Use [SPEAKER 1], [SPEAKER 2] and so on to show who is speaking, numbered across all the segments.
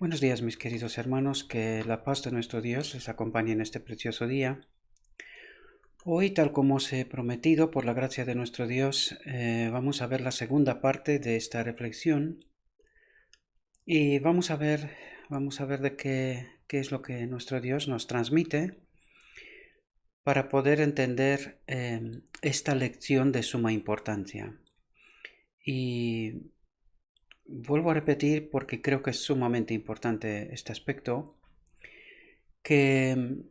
[SPEAKER 1] Buenos días, mis queridos hermanos, que la paz de nuestro Dios les acompañe en este precioso día. Hoy, tal como os he prometido, por la gracia de nuestro Dios, vamos a ver la segunda parte de esta reflexión y vamos a ver de qué es lo que nuestro Dios nos transmite para poder entender esta lección de suma importancia. Y vuelvo a repetir porque creo que es sumamente importante este aspecto, que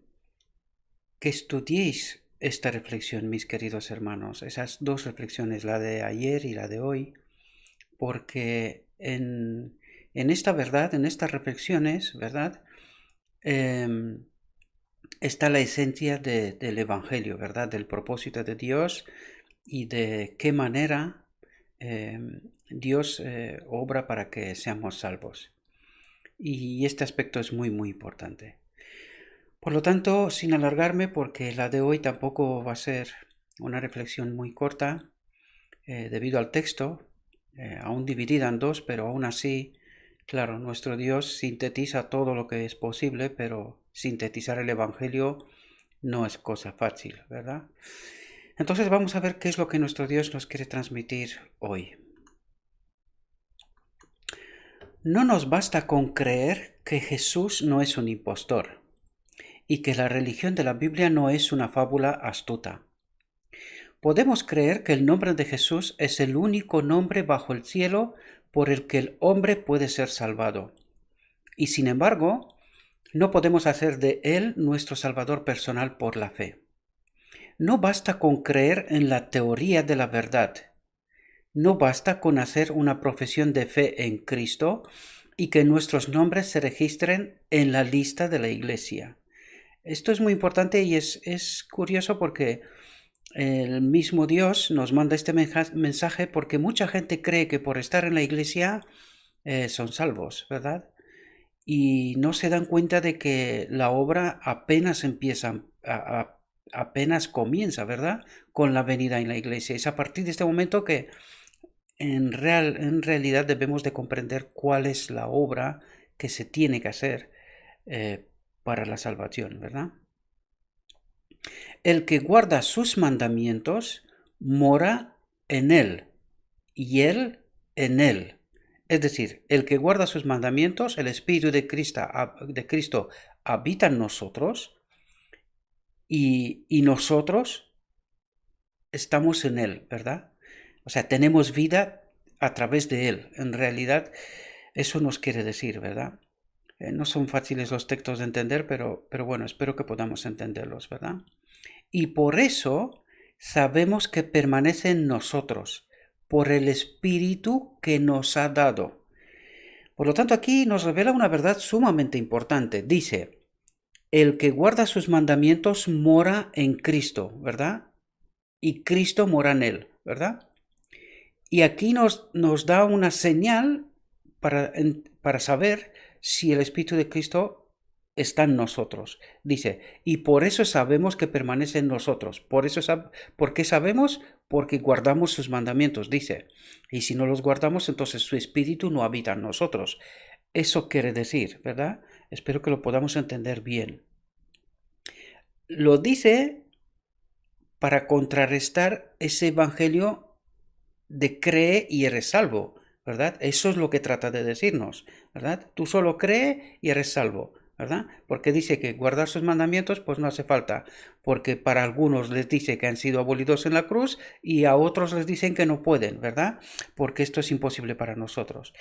[SPEAKER 1] estudiéis esta reflexión, mis queridos hermanos, esas dos reflexiones, la de ayer y la de hoy, porque en esta verdad, en estas reflexiones, ¿verdad? Está la esencia del Evangelio, ¿verdad? Del propósito de Dios y de qué manera Dios obra para que seamos salvos. Y este aspecto es muy, muy importante. Por lo tanto, sin alargarme, porque la de hoy tampoco va a ser una reflexión muy corta, debido al texto, aún dividida en dos, pero aún así, claro, nuestro Dios sintetiza todo lo que es posible, pero sintetizar el Evangelio no es cosa fácil, ¿verdad? Entonces vamos a ver qué es lo que nuestro Dios nos quiere transmitir hoy. No nos basta con creer que Jesús no es un impostor y que la religión de la Biblia no es una fábula astuta. Podemos creer que el nombre de Jesús es el único nombre bajo el cielo por el que el hombre puede ser salvado. Y sin embargo, no podemos hacer de él nuestro Salvador personal por la fe. No basta con creer en la teoría de la verdad. No basta con hacer una profesión de fe en Cristo y que nuestros nombres se registren en la lista de la Iglesia. Esto es muy importante y es curioso porque el mismo Dios nos manda este mensaje porque mucha gente cree que por estar en la iglesia son salvos, ¿verdad? Y no se dan cuenta de que la obra apenas empieza, apenas comienza, ¿verdad? Con la venida en la iglesia. Es a partir de este momento que en realidad debemos de comprender cuál es la obra que se tiene que hacer para la salvación, ¿verdad? El que guarda sus mandamientos mora en él, y él en él. Es decir, el que guarda sus mandamientos, el Espíritu de Cristo habita en nosotros, y nosotros estamos en él, ¿verdad? O sea, tenemos vida a través de él. En realidad, eso nos quiere decir, ¿verdad? No son fáciles los textos de entender, pero bueno, espero que podamos entenderlos, ¿verdad? Y por eso sabemos que permanece en nosotros, por el Espíritu que nos ha dado. Por lo tanto, aquí nos revela una verdad sumamente importante. Dice, el que guarda sus mandamientos mora en Cristo, ¿verdad? Y Cristo mora en él, ¿verdad? Y aquí nos da una señal para saber si el Espíritu de Cristo está en nosotros. Dice, y por eso sabemos que permanece en nosotros. ¿Por qué sabemos? Porque guardamos sus mandamientos, dice. Y si no los guardamos, entonces su Espíritu no habita en nosotros. Eso quiere decir, ¿verdad? Espero que lo podamos entender bien. Lo dice para contrarrestar ese evangelio de cree y eres salvo, ¿verdad? Eso es lo que trata de decirnos, ¿verdad? Tú solo cree y eres salvo, ¿verdad? Porque dice que guardar sus mandamientos pues no hace falta, porque para algunos les dice que han sido abolidos en la cruz y a otros les dicen que no pueden, ¿verdad? Porque esto es imposible para nosotros.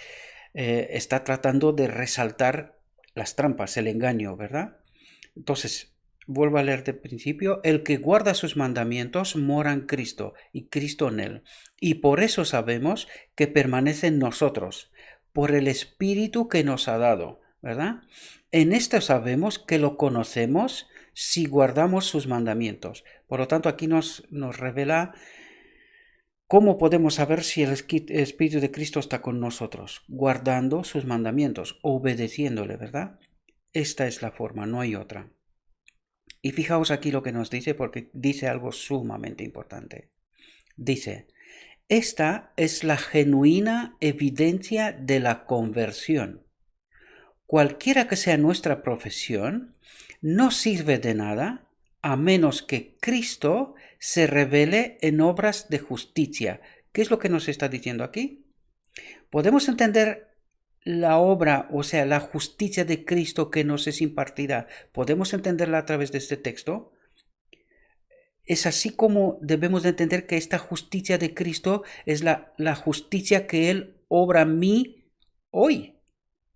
[SPEAKER 1] Está tratando de resaltar las trampas, el engaño, ¿verdad? Entonces, vuelvo a leer de principio, el que guarda sus mandamientos mora en Cristo y Cristo en él. Y por eso sabemos que permanece en nosotros, por el Espíritu que nos ha dado, ¿verdad? En esto sabemos que lo conocemos si guardamos sus mandamientos. Por lo tanto, aquí nos revela cómo podemos saber si el Espíritu de Cristo está con nosotros, guardando sus mandamientos, obedeciéndole, ¿verdad? Esta es la forma, no hay otra. Y fijaos aquí lo que nos dice porque dice algo sumamente importante. Dice, esta es la genuina evidencia de la conversión. cualquiera que sea nuestra profesión, no sirve de nada a menos que Cristo se revele en obras de justicia. ¿Qué es lo que nos está diciendo aquí? Podemos entender la obra, o sea, la justicia de Cristo que nos es impartida. ¿Podemos entenderla a través de este texto? Es así como debemos de entender que esta justicia de Cristo es la justicia que Él obra en mí hoy,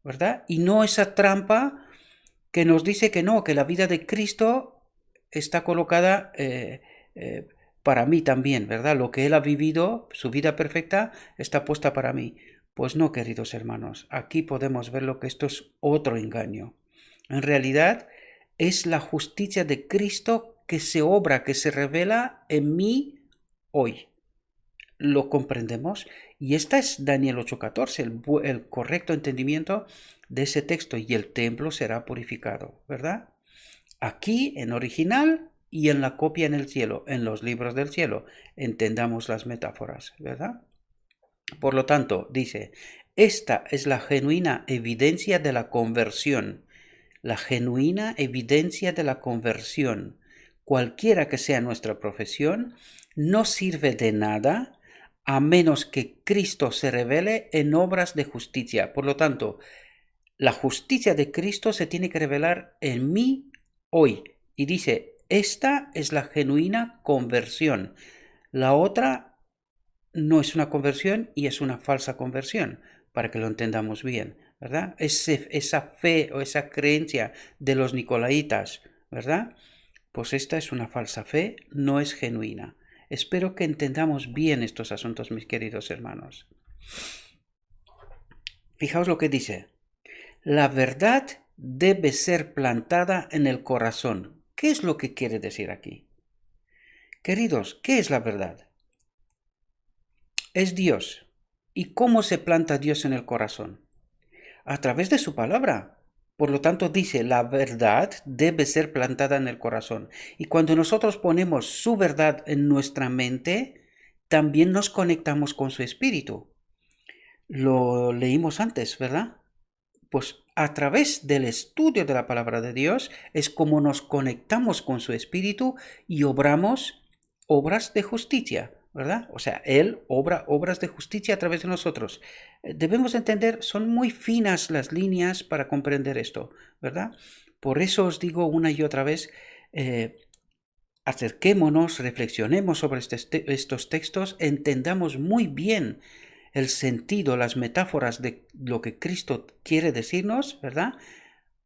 [SPEAKER 1] ¿verdad? Y no esa trampa que nos dice que no, que la vida de Cristo está colocada para mí también, ¿verdad? Lo que Él ha vivido, su vida perfecta, está puesta para mí. Pues no, queridos hermanos, aquí podemos ver lo que esto es otro engaño. En realidad es la justicia de Cristo que se obra, que se revela en mí hoy. ¿Lo comprendemos? Y esta es Daniel 8:14, el correcto entendimiento de ese texto, y el templo será purificado, ¿verdad? Aquí en original y en la copia en el cielo, en los libros del cielo. Entendamos las metáforas, ¿verdad? Por lo tanto, dice, esta es la genuina evidencia de la conversión, la genuina evidencia de la conversión. Cualquiera que sea nuestra profesión, no sirve de nada a menos que Cristo se revele en obras de justicia. Por lo tanto, la justicia de Cristo se tiene que revelar en mí hoy. Y dice, esta es la genuina conversión. La otra no es una conversión y es una falsa conversión, para que lo entendamos bien, ¿verdad? Esa fe o esa creencia de los nicolaitas, ¿verdad? Pues esta es una falsa fe, no es genuina. Espero que entendamos bien estos asuntos, mis queridos hermanos. Fijaos lo que dice. La verdad debe ser plantada en el corazón. ¿Qué es lo que quiere decir aquí? Queridos, ¿qué es la verdad? Es Dios. ¿Y cómo se planta Dios en el corazón? A través de su palabra. Por lo tanto, dice, la verdad debe ser plantada en el corazón. Y cuando nosotros ponemos su verdad en nuestra mente, también nos conectamos con su espíritu. Lo leímos antes, ¿verdad? Pues a través del estudio de la palabra de Dios es como nos conectamos con su espíritu y obramos obras de justicia, ¿verdad? O sea, Él obra obras de justicia a través de nosotros. Debemos entender, son muy finas las líneas para comprender esto, ¿verdad? Por eso os digo una y otra vez, acerquémonos, reflexionemos sobre estos textos, entendamos muy bien el sentido, las metáforas de lo que Cristo quiere decirnos, ¿verdad?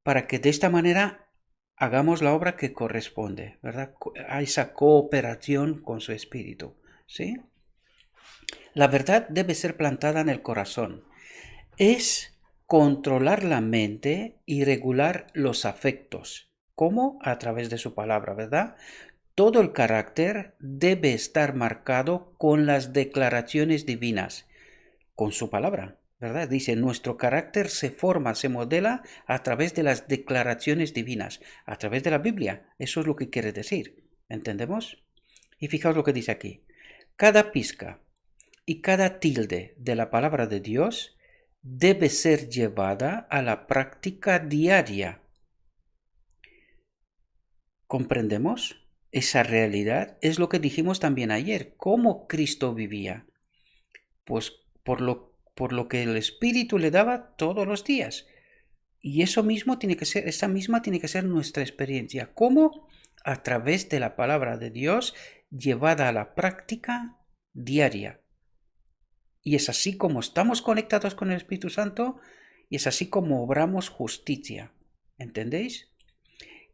[SPEAKER 1] Para que de esta manera hagamos la obra que corresponde, ¿verdad? A esa cooperación con su espíritu, ¿sí? La verdad debe ser plantada en el corazón. Es controlar la mente y regular los afectos. ¿Cómo? A través de su palabra, ¿verdad? Todo el carácter debe estar marcado con las declaraciones divinas, con su palabra, ¿verdad? Dice, nuestro carácter se forma, se modela a través de las declaraciones divinas, a través de la Biblia. Eso es lo que quiere decir. ¿Entendemos? Y fijaos lo que dice aquí. Cada pizca y cada tilde de la palabra de Dios debe ser llevada a la práctica diaria. ¿Comprendemos? Esa realidad es lo que dijimos también ayer. ¿Cómo Cristo vivía? Pues por lo que el Espíritu le daba todos los días. Y eso mismo tiene que ser, esa misma tiene que ser nuestra experiencia. ¿Cómo? A través de la palabra de Dios llevada a la práctica diaria. Y es así como estamos conectados con el Espíritu Santo y es así como obramos justicia. ¿Entendéis?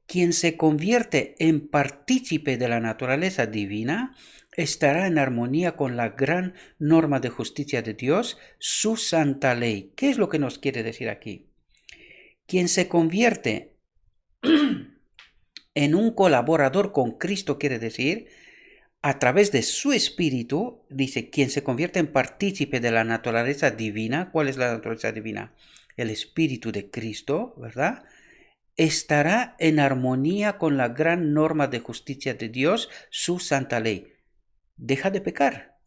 [SPEAKER 1] Quien se convierte en partícipe de la naturaleza divina estará en armonía con la gran norma de justicia de Dios, su santa ley. ¿Qué es lo que nos quiere decir aquí? Quien se convierte en un colaborador con Cristo, quiere decir, a través de su espíritu, dice, quien se convierte en partícipe de la naturaleza divina. ¿Cuál es la naturaleza divina? El espíritu de Cristo, ¿verdad? Estará en armonía con la gran norma de justicia de Dios, su santa ley. Deja de pecar.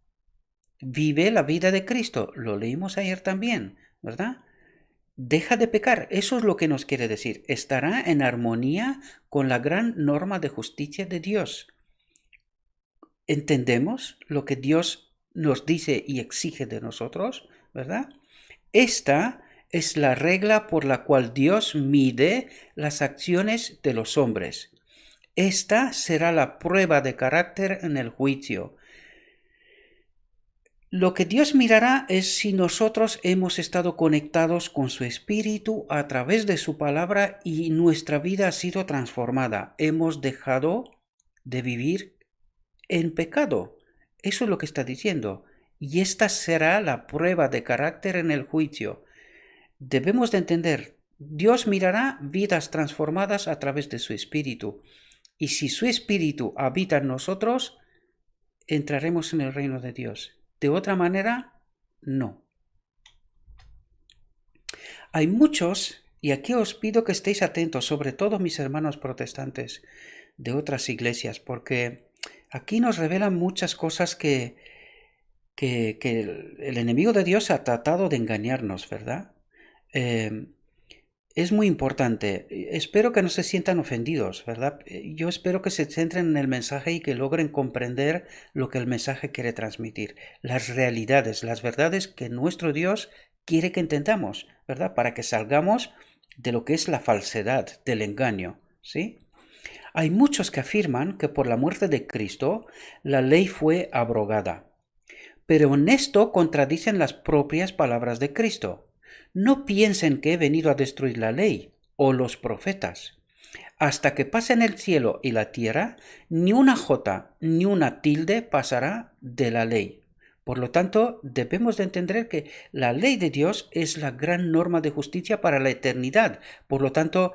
[SPEAKER 1] Vive la vida de Cristo. Lo leímos ayer también, ¿verdad? deja de pecar. Eso es lo que nos quiere decir. Estará en armonía con la gran norma de justicia de Dios. ¿Entendemos lo que Dios nos dice y exige de nosotros? ¿Verdad? Esta es la regla por la cual Dios mide las acciones de los hombres. Esta será la prueba de carácter en el juicio. Lo que Dios mirará es si nosotros hemos estado conectados con su Espíritu a través de su palabra y nuestra vida ha sido transformada. Hemos dejado de vivir en pecado. Eso es lo que está diciendo. Y esta será la prueba de carácter en el juicio. Debemos de entender, Dios mirará vidas transformadas a través de su Espíritu. Y si su Espíritu habita en nosotros, entraremos en el reino de Dios. De otra manera, no. Hay muchos, y aquí os pido que estéis atentos, sobre todo mis hermanos protestantes de otras iglesias, porque aquí nos revelan muchas cosas que el enemigo de Dios ha tratado de engañarnos, ¿verdad? Es muy importante. Espero que no se sientan ofendidos, ¿verdad? Yo espero que se centren en el mensaje y que logren comprender lo que el mensaje quiere transmitir. Las realidades, las verdades que nuestro Dios quiere que entendamos, ¿verdad? Para que salgamos de lo que es la falsedad, del engaño, ¿sí? Hay muchos que afirman que por la muerte de Cristo la ley fue abrogada. Pero en esto contradicen las propias palabras de Cristo. No piensen que he venido a destruir la ley o los profetas. Hasta que pasen el cielo y la tierra, ni una jota ni una tilde pasará de la ley. Por lo tanto, debemos de entender que la ley de Dios es la gran norma de justicia para la eternidad. Por lo tanto,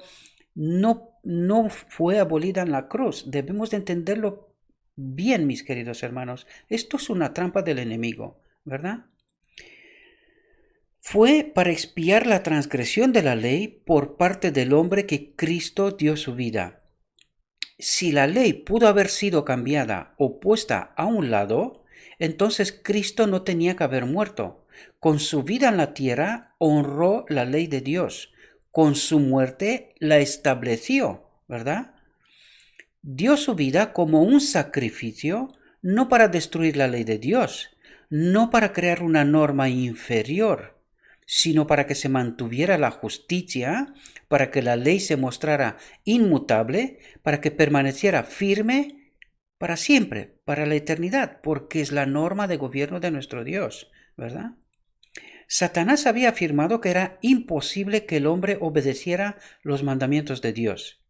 [SPEAKER 1] no fue abolida en la cruz. Debemos de entenderlo bien, mis queridos hermanos. Esto es una trampa del enemigo, ¿verdad? Fue para expiar la transgresión de la ley por parte del hombre que Cristo dio su vida. Si la ley pudo haber sido cambiada o puesta a un lado, entonces Cristo no tenía que haber muerto. Con su vida en la tierra honró la ley de Dios. Con su muerte la estableció, ¿verdad? Dio su vida como un sacrificio, no para destruir la ley de Dios, no para crear una norma inferior, sino para que se mantuviera la justicia, para que la ley se mostrara inmutable, para que permaneciera firme para siempre, para la eternidad, porque es la norma de gobierno de nuestro Dios, ¿verdad? Satanás había afirmado que era imposible que el hombre obedeciera los mandamientos de Dios.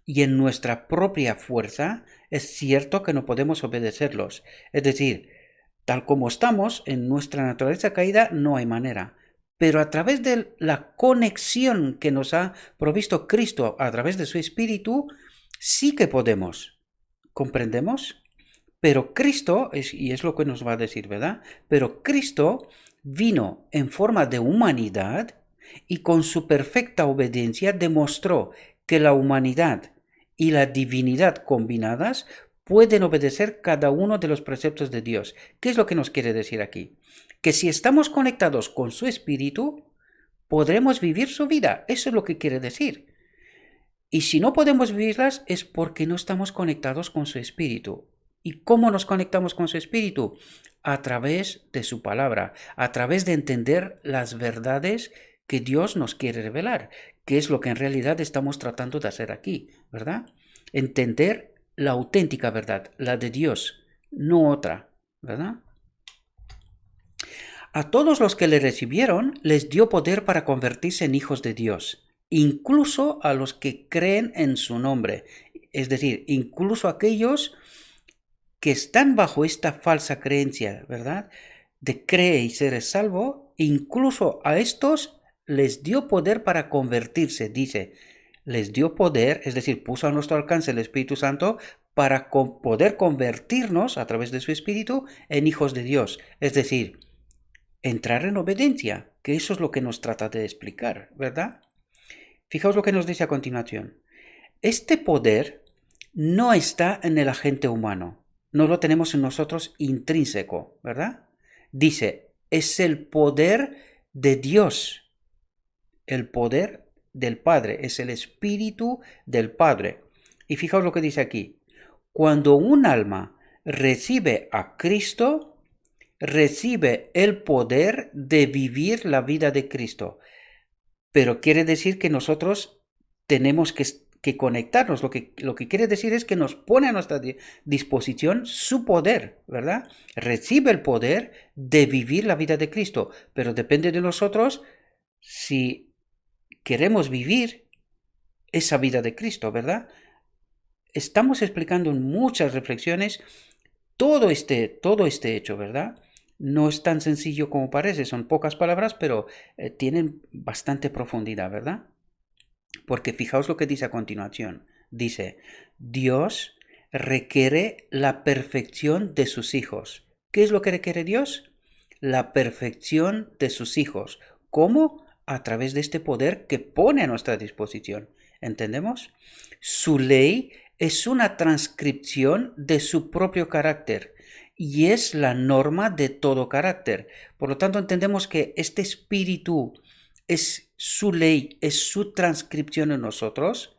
[SPEAKER 1] Y en nuestra propia fuerza es cierto que no podemos obedecerlos. Es decir, tal como estamos, en nuestra naturaleza caída no hay manera. Pero a través de la conexión que nos ha provisto Cristo a través de su Espíritu, sí que podemos. ¿Comprendemos? Pero Cristo, y es lo que nos va a decir, ¿verdad? Pero Cristo vino en forma de humanidad y con su perfecta obediencia demostró que la humanidad y la divinidad combinadas pueden obedecer cada uno de los preceptos de Dios. ¿Qué es lo que nos quiere decir aquí? Que si estamos conectados con su Espíritu, podremos vivir su vida. Eso es lo que quiere decir. Y si no podemos vivirlas es porque no estamos conectados con su Espíritu. ¿Y cómo nos conectamos con su Espíritu? A través de su palabra, a través de entender las verdades que Dios nos quiere revelar, que es lo que en realidad estamos tratando de hacer aquí, ¿verdad? Entender la auténtica verdad, la de Dios, no otra, ¿verdad? A todos los que le recibieron les dio poder para convertirse en hijos de Dios, incluso a los que creen en su nombre, es decir, incluso a aquellos que están bajo esta falsa creencia, ¿verdad? De cree y serás salvo, incluso a estos les dio poder para convertirse, dice, les dio poder, es decir, puso a nuestro alcance el Espíritu Santo para poder convertirnos a través de su Espíritu en hijos de Dios, es decir, entrar en obediencia, que eso es lo que nos trata de explicar, ¿verdad? Fijaos lo que nos dice a continuación. Este poder no está en el agente humano, no lo tenemos en nosotros intrínseco, ¿verdad? Dice, es el poder de Dios. el poder del Padre, es el Espíritu del Padre. Y fijaos lo que dice aquí. Cuando un alma recibe a Cristo, recibe el poder de vivir la vida de Cristo. Pero quiere decir que nosotros tenemos que conectarnos. Lo que quiere decir es que nos pone a nuestra disposición su poder, ¿verdad? Recibe el poder de vivir la vida de Cristo, pero depende de nosotros si queremos vivir esa vida de Cristo, ¿verdad? Estamos explicando en muchas reflexiones todo este hecho, ¿verdad? No es tan sencillo como parece, son pocas palabras, pero tienen bastante profundidad, ¿verdad? Porque fijaos lo que dice a continuación. Dice, Dios requiere la perfección de sus hijos. ¿Qué es lo que requiere Dios? La perfección de sus hijos. ¿Cómo? A través de este poder que pone a nuestra disposición. ¿Entendemos? Su ley es una transcripción de su propio carácter y es la norma de todo carácter. Por lo tanto, entendemos que este espíritu es su ley, es su transcripción en nosotros.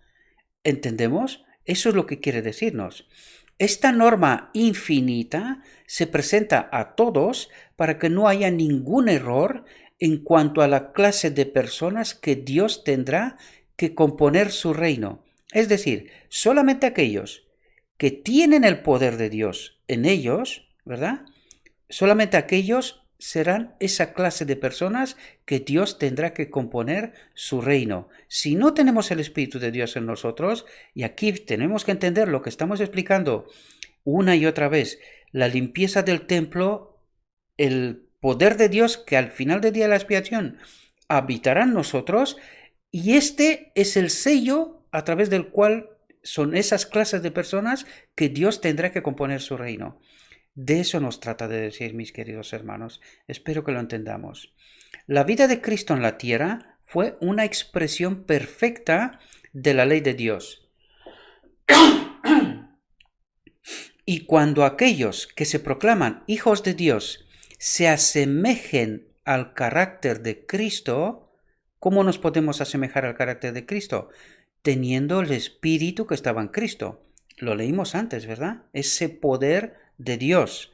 [SPEAKER 1] ¿Entendemos? Eso es lo que quiere decirnos. Esta norma infinita se presenta a todos para que no haya ningún error en cuanto a la clase de personas que Dios tendrá que componer su reino. Es decir, solamente aquellos que tienen el poder de Dios en ellos, ¿verdad? Solamente aquellos serán esa clase de personas que Dios tendrá que componer su reino. Si no tenemos el Espíritu de Dios en nosotros, y aquí tenemos que entender lo que estamos explicando una y otra vez, la limpieza del templo, el poder de Dios que al final del día de la expiación habitará en nosotros, y este es el sello a través del cual son esas clases de personas que Dios tendrá que componer su reino. De eso nos trata de decir, mis queridos hermanos. Espero que lo entendamos. La vida de Cristo en la tierra fue una expresión perfecta de la ley de Dios. Y cuando aquellos que se proclaman hijos de Dios se asemejen al carácter de Cristo, ¿cómo nos podemos asemejar al carácter de Cristo? Teniendo el Espíritu que estaba en Cristo. Lo leímos antes, ¿verdad? Ese poder de Dios.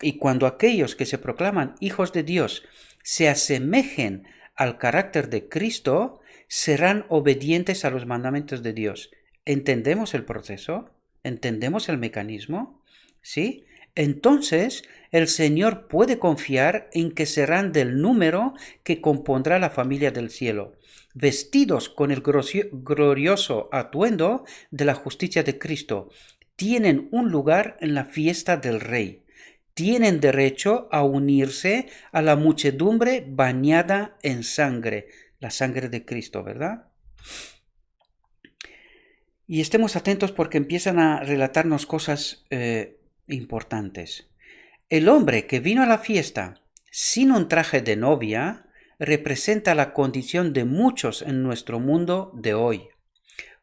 [SPEAKER 1] Y cuando aquellos que se proclaman hijos de Dios se asemejen al carácter de Cristo, serán obedientes a los mandamientos de Dios. ¿Entendemos el proceso? ¿Entendemos el mecanismo? ¿Sí? Entonces el Señor puede confiar en que serán del número que compondrá la familia del cielo, vestidos con el glorioso atuendo de la justicia de Cristo. Tienen un lugar en la fiesta del Rey. Tienen derecho a unirse a la muchedumbre bañada en sangre, la sangre de Cristo, ¿verdad? Y estemos atentos porque empiezan a relatarnos cosas importantes. El hombre que vino a la fiesta sin un traje de novia representa la condición de muchos en nuestro mundo de hoy.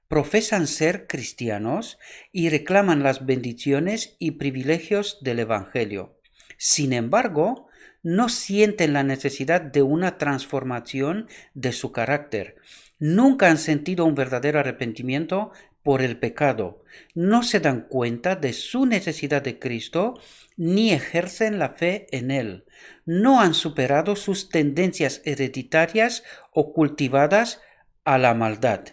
[SPEAKER 1] Profesan ser cristianos y reclaman las bendiciones y privilegios del Evangelio. Sin embargo, no sienten la necesidad de una transformación de su carácter. Nunca han sentido un verdadero arrepentimiento por el pecado. No se dan cuenta de su necesidad de Cristo ni ejercen la fe en Él. No han superado sus tendencias hereditarias o cultivadas a la maldad.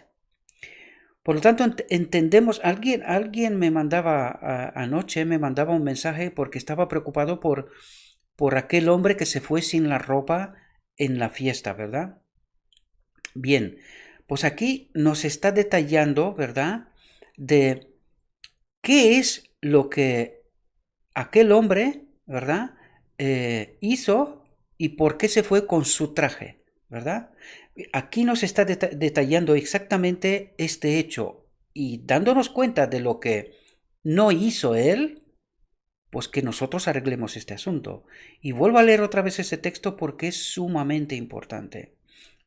[SPEAKER 1] Por lo tanto, entendemos, alguien me mandaba anoche, me mandaba un mensaje porque estaba preocupado por aquel hombre que se fue sin la ropa en la fiesta, ¿verdad? Bien, pues aquí nos está detallando, ¿verdad? De qué es lo que aquel hombre, ¿verdad? Hizo y por qué se fue con su traje, ¿verdad? Aquí nos está detallando exactamente este hecho y dándonos cuenta de lo que no hizo él, pues que nosotros arreglemos este asunto. Y vuelvo a leer otra vez ese texto porque es sumamente importante.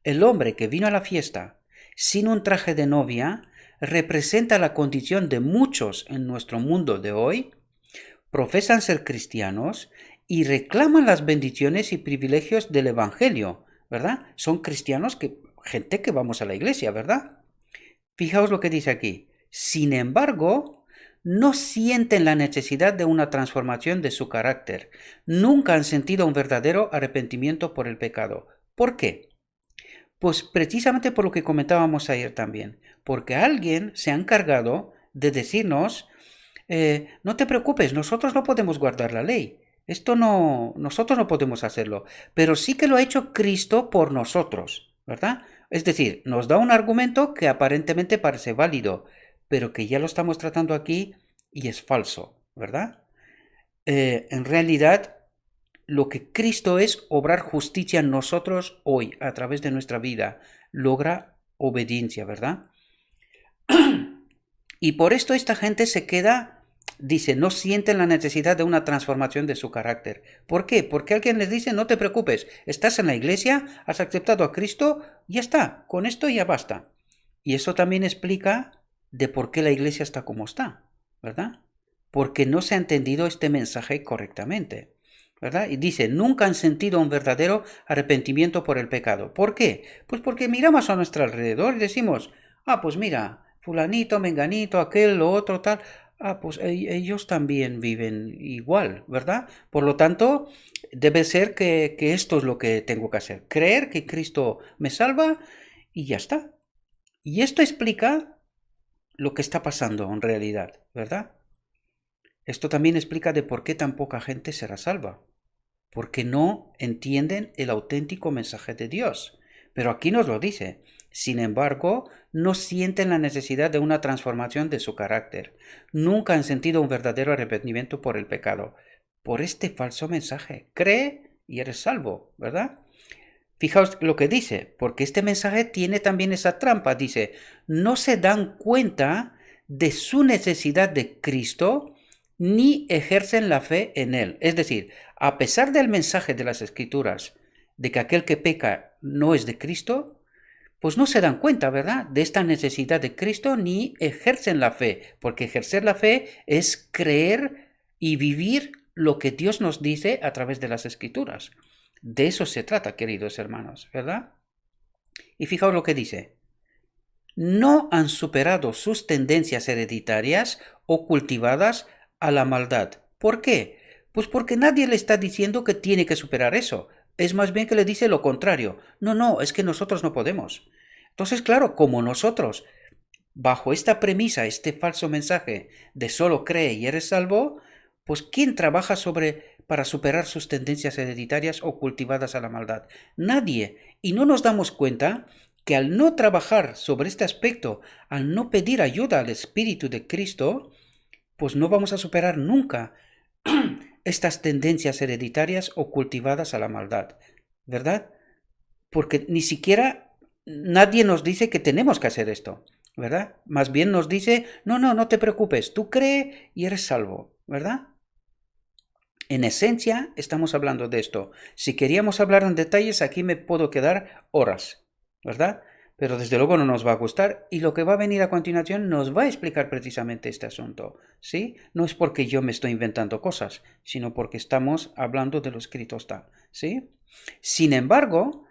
[SPEAKER 1] El hombre que vino a la fiesta sin un traje de novia representa la condición de muchos en nuestro mundo de hoy, profesan ser cristianos y reclaman las bendiciones y privilegios del Evangelio, ¿verdad? Son cristianos gente que vamos a la iglesia, ¿verdad? Fijaos lo que dice aquí. Sin embargo, no sienten la necesidad de una transformación de su carácter. Nunca han sentido un verdadero arrepentimiento por el pecado. ¿Por qué? Pues precisamente por lo que comentábamos ayer también. Porque alguien se ha encargado de decirnos, no te preocupes, nosotros no podemos guardar la ley. Esto no, nosotros no podemos hacerlo. Pero sí que lo ha hecho Cristo por nosotros, ¿verdad? Es decir, nos da un argumento que aparentemente parece válido, pero que ya lo estamos tratando aquí y es falso, ¿verdad? En realidad, lo que Cristo es obrar justicia en nosotros hoy, a través de nuestra vida, logra obediencia, ¿verdad? Y por esto esta gente se queda, dice, no sienten la necesidad de una transformación de su carácter. ¿Por qué? Porque alguien les dice, no te preocupes, estás en la iglesia, has aceptado a Cristo, ya está, con esto ya basta. Y eso también explica de por qué la iglesia está como está, ¿verdad? Porque no se ha entendido este mensaje correctamente, ¿verdad? Y dice, nunca han sentido un verdadero arrepentimiento por el pecado. ¿Por qué? Pues porque miramos a nuestro alrededor y decimos, pues mira, fulanito, menganito, aquel, lo otro, tal. Pues ellos también viven igual, ¿verdad? Por lo tanto, debe ser que esto es lo que tengo que hacer. Creer que Cristo me salva y ya está. Y esto explica lo que está pasando en realidad, ¿verdad? Esto también explica de por qué tan poca gente será salva. Porque no entienden el auténtico mensaje de Dios. Pero aquí nos lo dice. Sin embargo, no sienten la necesidad de una transformación de su carácter. Nunca han sentido un verdadero arrepentimiento por el pecado. Por este falso mensaje. Cree y eres salvo, ¿verdad? Fijaos lo que dice, porque este mensaje tiene también esa trampa. Dice, no se dan cuenta de su necesidad de Cristo ni ejercen la fe en Él. Es decir, a pesar del mensaje de las Escrituras de que aquel que peca no es de Cristo, pues no se dan cuenta, ¿verdad?, de esta necesidad de Cristo ni ejercen la fe, porque ejercer la fe es creer y vivir lo que Dios nos dice a través de las Escrituras. De eso se trata, queridos hermanos, ¿verdad? Y fijaos lo que dice. No han superado sus tendencias hereditarias o cultivadas a la maldad. ¿Por qué? Pues porque nadie le está diciendo que tiene que superar eso. Es más bien que le dice lo contrario. No, es que nosotros no podemos. Entonces, claro, como nosotros, bajo esta premisa, este falso mensaje de solo cree y eres salvo, pues ¿quién trabaja para superar sus tendencias hereditarias o cultivadas a la maldad? Nadie. Y no nos damos cuenta que al no trabajar sobre este aspecto, al no pedir ayuda al Espíritu de Cristo, pues no vamos a superar nunca estas tendencias hereditarias o cultivadas a la maldad, ¿verdad? Porque ni siquiera nadie nos dice que tenemos que hacer esto, ¿verdad? Más bien nos dice, no te preocupes, tú cree y eres salvo, ¿verdad? En esencia, estamos hablando de esto. Si queríamos hablar en detalles, aquí me puedo quedar horas, ¿verdad? Pero desde luego no nos va a gustar y lo que va a venir a continuación nos va a explicar precisamente este asunto, ¿sí? No es porque yo me estoy inventando cosas, sino porque estamos hablando de lo escrito está, ¿sí? Sin embargo,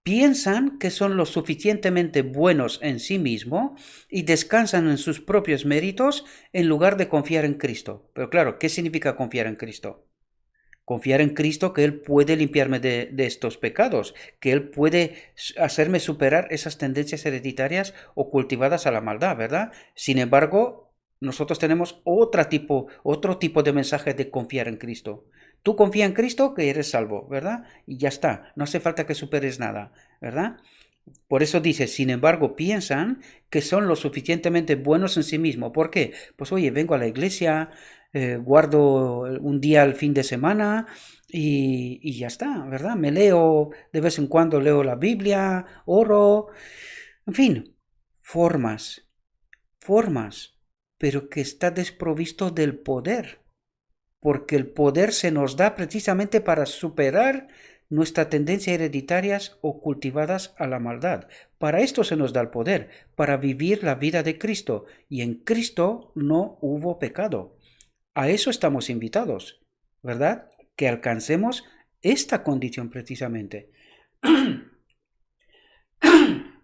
[SPEAKER 1] piensan que son lo suficientemente buenos en sí mismos y descansan en sus propios méritos en lugar de confiar en Cristo. Pero claro, ¿qué significa confiar en Cristo? Confiar en Cristo que Él puede limpiarme de estos pecados, que Él puede hacerme superar esas tendencias hereditarias o cultivadas a la maldad, ¿verdad? Sin embargo, nosotros tenemos otro tipo de mensaje de confiar en Cristo. Tú confía en Cristo que eres salvo, ¿verdad? Y ya está, no hace falta que superes nada, ¿verdad? Por eso dice, sin embargo, piensan que son lo suficientemente buenos en sí mismos. ¿Por qué? Pues oye, vengo a la iglesia, guardo un día al fin de semana y ya está, ¿verdad? Me leo, de vez en cuando leo la Biblia, oro, en fin, formas, pero que está desprovisto del poder, porque el poder se nos da precisamente para superar nuestras tendencias hereditarias o cultivadas a la maldad. Para esto se nos da el poder, para vivir la vida de Cristo, y en Cristo no hubo pecado. A eso estamos invitados, ¿verdad? Que alcancemos esta condición precisamente.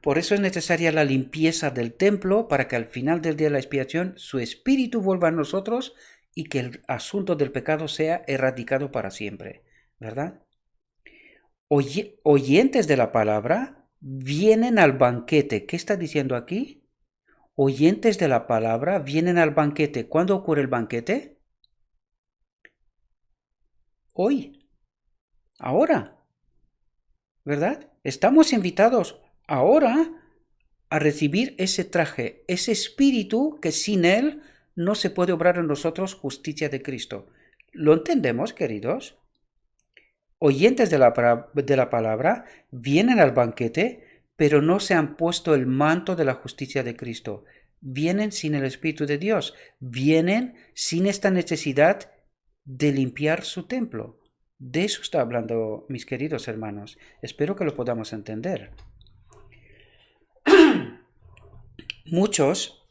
[SPEAKER 1] Por eso es necesaria la limpieza del templo para que al final del día de la expiación su espíritu vuelva a nosotros y que el asunto del pecado sea erradicado para siempre, ¿verdad? Oyentes de la palabra vienen al banquete. ¿Qué está diciendo aquí? Oyentes de la palabra vienen al banquete. ¿Cuándo ocurre el banquete? Hoy, ahora, ¿verdad? Estamos invitados ahora a recibir ese traje, ese espíritu que sin él no se puede obrar en nosotros justicia de Cristo. ¿Lo entendemos, queridos? Oyentes de la palabra vienen al banquete, pero no se han puesto el manto de la justicia de Cristo. Vienen sin el Espíritu de Dios. Vienen sin esta necesidad de limpiar su templo. De eso está hablando, mis queridos hermanos. Espero que lo podamos entender. Muchos...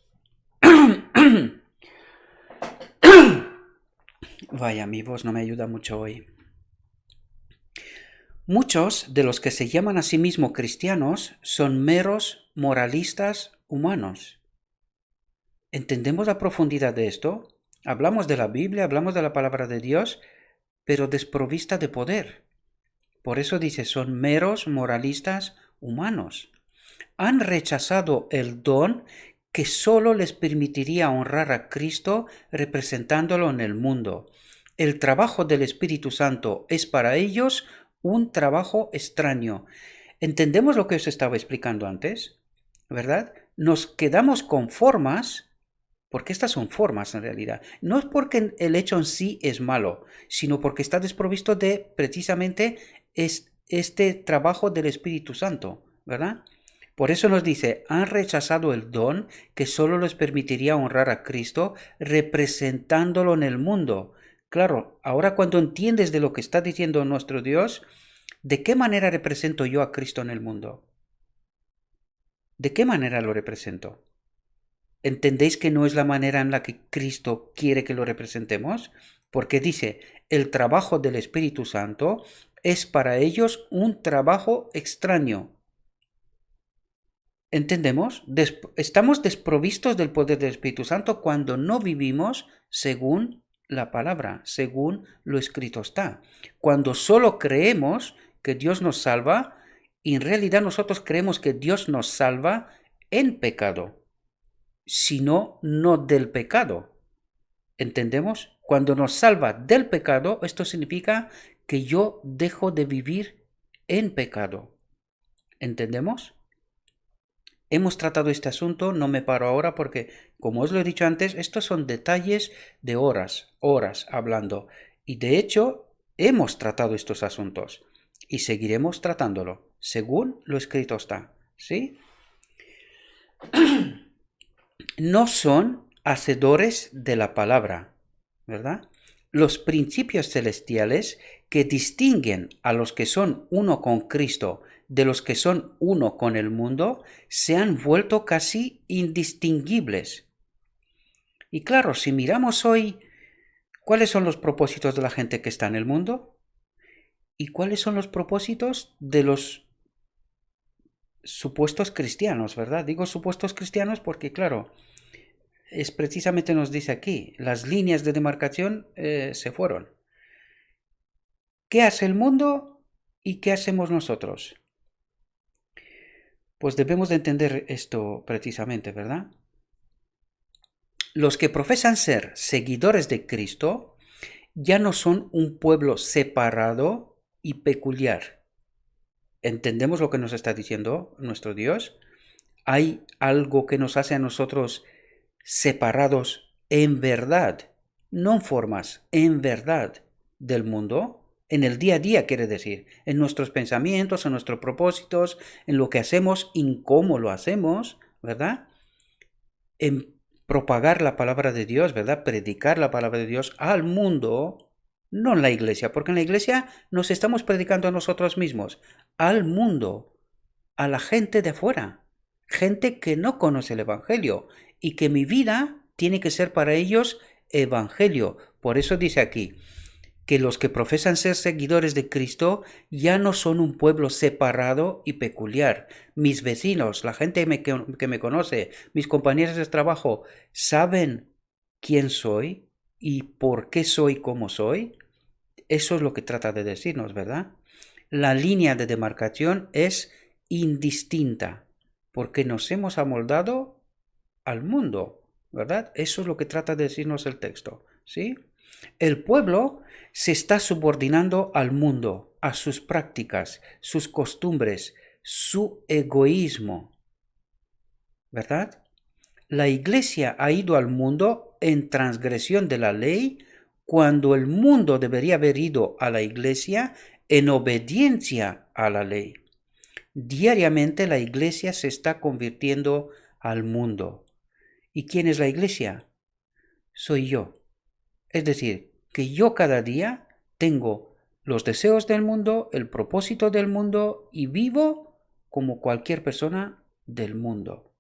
[SPEAKER 1] Vaya, mi voz no me ayuda mucho hoy. Muchos de los que se llaman a sí mismos cristianos son meros moralistas humanos. ¿Entendemos la profundidad de esto? Hablamos de la Biblia, hablamos de la palabra de Dios, pero desprovista de poder. Por eso dice, son meros moralistas humanos. Han rechazado el don que solo les permitiría honrar a Cristo representándolo en el mundo. El trabajo del Espíritu Santo es para ellos un trabajo extraño. ¿Entendemos lo que os estaba explicando antes? ¿Verdad? Nos quedamos con formas, porque estas son formas en realidad. No es porque el hecho en sí es malo, sino porque está desprovisto de precisamente este trabajo del Espíritu Santo, ¿verdad? Por eso nos dice, han rechazado el don que solo les permitiría honrar a Cristo representándolo en el mundo. Claro, ahora cuando entiendes de lo que está diciendo nuestro Dios, ¿de qué manera represento yo a Cristo en el mundo? ¿De qué manera lo represento? ¿Entendéis que no es la manera en la que Cristo quiere que lo representemos? Porque dice, el trabajo del Espíritu Santo es para ellos un trabajo extraño. ¿Entendemos? Estamos desprovistos del poder del Espíritu Santo cuando no vivimos según la palabra, según lo escrito está. Cuando solo creemos que Dios nos salva, y en realidad nosotros creemos que Dios nos salva en pecado, sino no del pecado. ¿Entendemos? Cuando nos salva del pecado, esto significa que yo dejo de vivir en pecado. ¿Entendemos? Hemos tratado este asunto, no me paro ahora porque, como os lo he dicho antes, estos son detalles de horas hablando. Y de hecho, hemos tratado estos asuntos y seguiremos tratándolo, según lo escrito está. ¿Sí? No son hacedores de la palabra, ¿verdad? Los principios celestiales que distinguen a los que son uno con Cristo de los que son uno con el mundo se han vuelto casi indistinguibles. Y claro, si miramos hoy cuáles son los propósitos de la gente que está en el mundo y cuáles son los propósitos de los supuestos cristianos, ¿verdad? Digo supuestos cristianos porque, claro, es precisamente nos dice aquí, las líneas de demarcación se fueron. ¿Qué hace el mundo y qué hacemos nosotros? Pues debemos de entender esto precisamente, ¿verdad? Los que profesan ser seguidores de Cristo ya no son un pueblo separado y peculiar. ¿Entendemos lo que nos está diciendo nuestro Dios? ¿Hay algo que nos hace a nosotros separados en verdad, no en formas, en verdad del mundo? En el día a día, quiere decir, en nuestros pensamientos, en nuestros propósitos, en lo que hacemos y en cómo lo hacemos, ¿verdad? En propagar la palabra de Dios, ¿verdad? Predicar la palabra de Dios al mundo, no en la iglesia, porque en la iglesia nos estamos predicando a nosotros mismos, al mundo, a la gente de afuera, gente que no conoce el Evangelio y que mi vida tiene que ser para ellos Evangelio. Por eso dice aquí, que los que profesan ser seguidores de Cristo ya no son un pueblo separado y peculiar. Mis vecinos, la gente que me conoce, mis compañeros de trabajo, saben quién soy y por qué soy como soy. Eso es lo que trata de decirnos, ¿verdad? La línea de demarcación es indistinta, porque nos hemos amoldado al mundo, ¿verdad? Eso es lo que trata de decirnos el texto, ¿sí? El pueblo se está subordinando al mundo, a sus prácticas, sus costumbres, su egoísmo, ¿verdad? La iglesia ha ido al mundo en transgresión de la ley cuando el mundo debería haber ido a la iglesia en obediencia a la ley. Diariamente la iglesia se está convirtiendo al mundo. ¿Y quién es la iglesia? Soy yo. Es decir, que yo cada día tengo los deseos del mundo, el propósito del mundo y vivo como cualquier persona del mundo,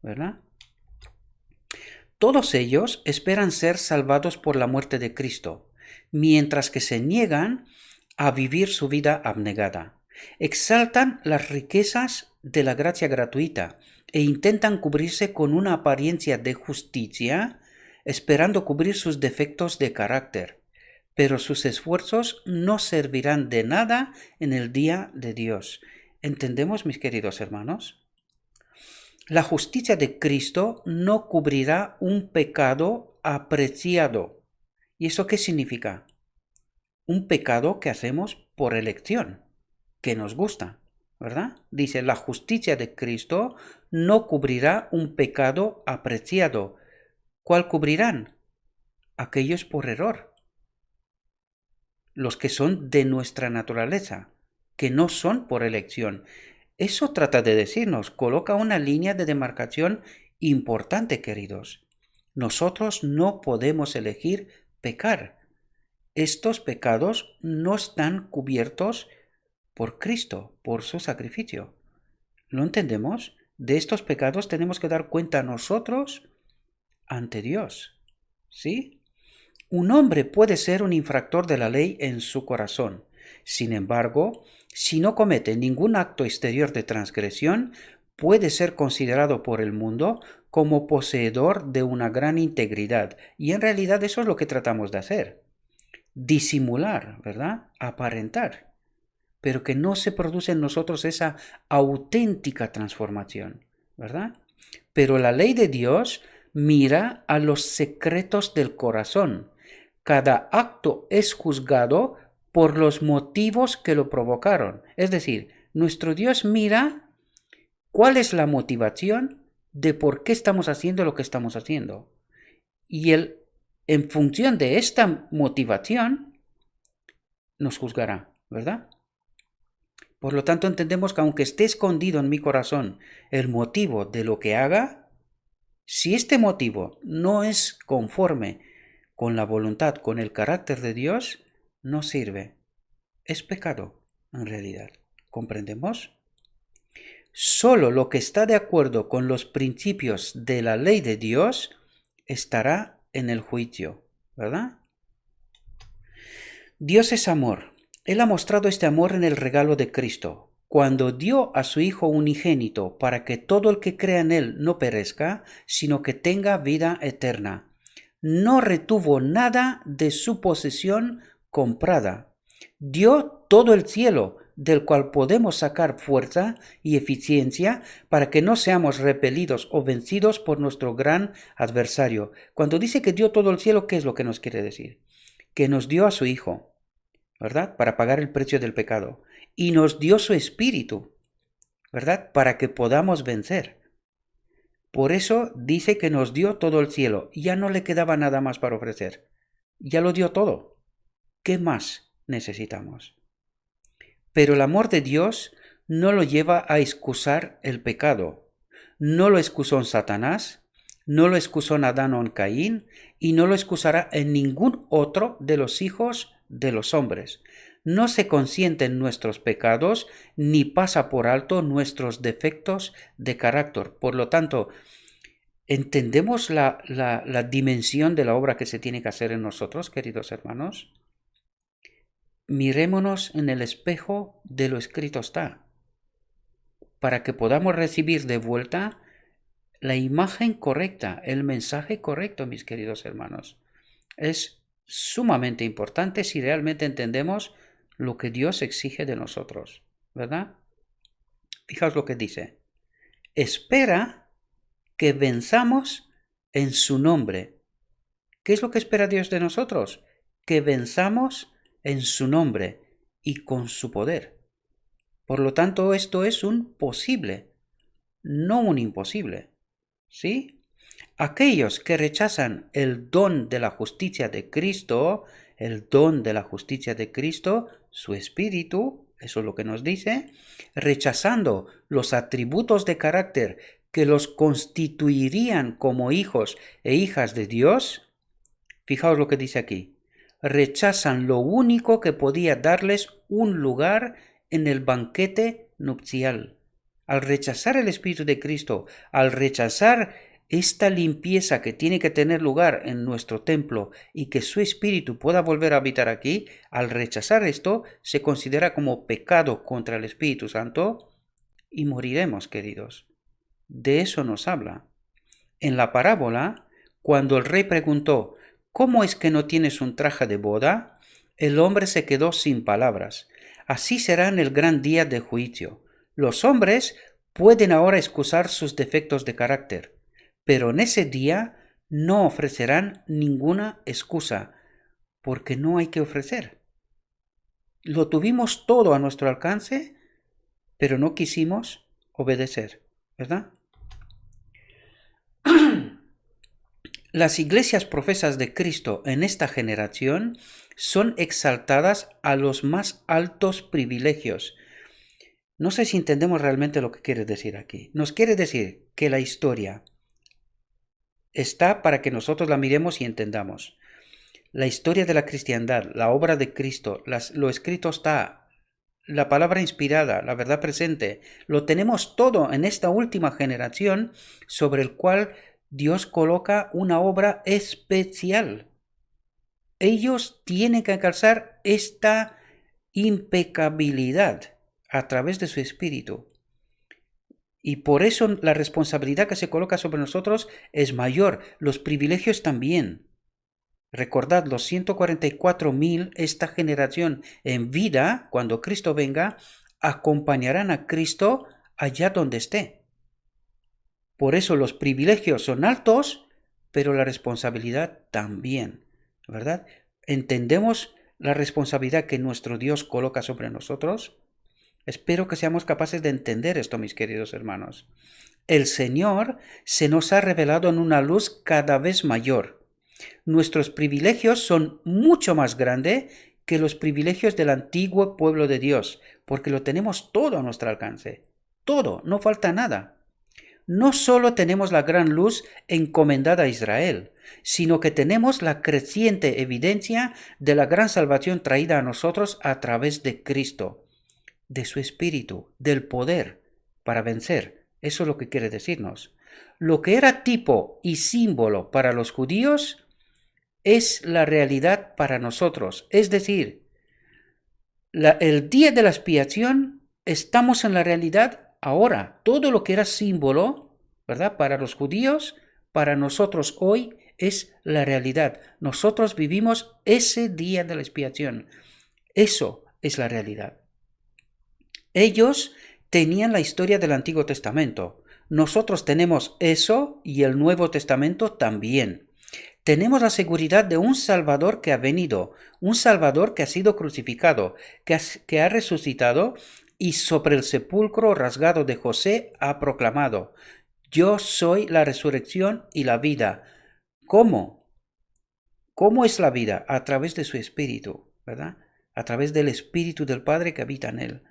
[SPEAKER 1] ¿verdad? Todos ellos esperan ser salvados por la muerte de Cristo, mientras que se niegan a vivir su vida abnegada. Exaltan las riquezas de la gracia gratuita e intentan cubrirse con una apariencia de justicia, esperando cubrir sus defectos de carácter. Pero sus esfuerzos no servirán de nada en el día de Dios. ¿Entendemos, mis queridos hermanos? La justicia de Cristo no cubrirá un pecado apreciado. ¿Y eso qué significa? Un pecado que hacemos por elección, que nos gusta, ¿verdad? Dice, la justicia de Cristo no cubrirá un pecado apreciado. ¿Cuál cubrirán? Aquellos por error. Los que son de nuestra naturaleza, que no son por elección. Eso trata de decirnos, coloca una línea de demarcación importante, queridos. Nosotros no podemos elegir pecar. Estos pecados no están cubiertos por Cristo, por su sacrificio. ¿Lo entendemos? De estos pecados tenemos que dar cuenta nosotros ante Dios. ¿Sí? Un hombre puede ser un infractor de la ley en su corazón. Sin embargo, si no comete ningún acto exterior de transgresión, puede ser considerado por el mundo como poseedor de una gran integridad. Y en realidad eso es lo que tratamos de hacer. Disimular, ¿verdad? Aparentar. Pero que no se produce en nosotros esa auténtica transformación, ¿verdad? Pero la ley de Dios mira a los secretos del corazón. Cada acto es juzgado por los motivos que lo provocaron. Es decir, nuestro Dios mira cuál es la motivación de por qué estamos haciendo lo que estamos haciendo. Y Él, en función de esta motivación, nos juzgará, ¿verdad? Por lo tanto, entendemos que aunque esté escondido en mi corazón el motivo de lo que haga, si este motivo no es conforme con la voluntad, con el carácter de Dios, no sirve. Es pecado, en realidad. ¿Comprendemos? Solo lo que está de acuerdo con los principios de la ley de Dios estará en el juicio, ¿verdad? Dios es amor. Él ha mostrado este amor en el regalo de Cristo, cuando dio a su Hijo unigénito para que todo el que crea en Él no perezca, sino que tenga vida eterna. No retuvo nada de su posesión comprada. Dio todo el cielo, del cual podemos sacar fuerza y eficiencia para que no seamos repelidos o vencidos por nuestro gran adversario. Cuando dice que dio todo el cielo, ¿qué es lo que nos quiere decir? Que nos dio a su Hijo, ¿verdad? Para pagar el precio del pecado. Y nos dio su Espíritu, ¿verdad? Para que podamos vencer. Por eso dice que nos dio todo el cielo. Ya no le quedaba nada más para ofrecer. Ya lo dio todo. ¿Qué más necesitamos? Pero el amor de Dios no lo lleva a excusar el pecado. No lo excusó en Satanás, no lo excusó en Adán o en Caín, y no lo excusará en ningún otro de los hijos de los hombres. No se consiente en nuestros pecados, ni pasa por alto nuestros defectos de carácter. Por lo tanto, ¿entendemos la dimensión de la obra que se tiene que hacer en nosotros, queridos hermanos? mirémonos en el espejo de lo escrito está, para que podamos recibir de vuelta la imagen correcta, el mensaje correcto, mis queridos hermanos. Es sumamente importante si realmente entendemos lo que Dios exige de nosotros, ¿verdad? Fijaos lo que dice. Espera que venzamos en su nombre. ¿Qué es lo que espera Dios de nosotros? Que venzamos en su nombre y con su poder. Por lo tanto, esto es un posible, no un imposible. ¿Sí? Aquellos que rechazan el don de la justicia de Cristo, el don de la justicia de Cristo, su espíritu, eso es lo que nos dice, rechazando los atributos de carácter que los constituirían como hijos e hijas de Dios, fijaos lo que dice aquí, rechazan lo único que podía darles un lugar en el banquete nupcial. Al rechazar el Espíritu de Cristo, al rechazar esta limpieza que tiene que tener lugar en nuestro templo y que su Espíritu pueda volver a habitar aquí, al rechazar esto, se considera como pecado contra el Espíritu Santo y moriremos, queridos. De eso nos habla. En la parábola, cuando el rey preguntó, ¿cómo es que no tienes un traje de boda? El hombre se quedó sin palabras. Así será en el gran día de juicio. Los hombres pueden ahora excusar sus defectos de carácter, pero en ese día no ofrecerán ninguna excusa, porque no hay que ofrecer. Lo tuvimos todo a nuestro alcance, pero no quisimos obedecer, ¿verdad? Las iglesias profesas de Cristo en esta generación son exaltadas a los más altos privilegios. No sé si entendemos realmente lo que quiere decir aquí. Nos quiere decir que la historia está para que nosotros la miremos y entendamos. La historia de la cristiandad, la obra de Cristo, lo escrito está, la palabra inspirada, la verdad presente, lo tenemos todo en esta última generación sobre el cual Dios coloca una obra especial. Ellos tienen que alcanzar esta impecabilidad a través de su espíritu. Y por eso la responsabilidad que se coloca sobre nosotros es mayor, los privilegios también. Recordad, los 144.000, esta generación en vida, cuando Cristo venga, acompañarán a Cristo allá donde esté. Por eso los privilegios son altos, pero la responsabilidad también, ¿verdad? ¿Entendemos la responsabilidad que nuestro Dios coloca sobre nosotros? Espero que seamos capaces de entender esto, mis queridos hermanos. El Señor se nos ha revelado en una luz cada vez mayor. Nuestros privilegios son mucho más grandes que los privilegios del antiguo pueblo de Dios, porque lo tenemos todo a nuestro alcance. Todo, no falta nada. No solo tenemos la gran luz encomendada a Israel, sino que tenemos la creciente evidencia de la gran salvación traída a nosotros a través de Cristo, de su Espíritu, del poder para vencer. Eso es lo que quiere decirnos. Lo que era tipo y símbolo para los judíos es la realidad para nosotros. Es decir, el día de la expiación estamos en la realidad ahora. Todo lo que era símbolo, ¿verdad? Para los judíos, para nosotros hoy es la realidad. Nosotros vivimos ese día de la expiación. Eso es la realidad. Ellos tenían la historia del Antiguo Testamento. Nosotros tenemos eso y el Nuevo Testamento también. Tenemos la seguridad de un Salvador que ha venido, un Salvador que ha sido crucificado, que ha resucitado y sobre el sepulcro rasgado de José ha proclamado, yo soy la resurrección y la vida. ¿Cómo? ¿Cómo es la vida? A través de su Espíritu, ¿verdad? A través del Espíritu del Padre que habita en él.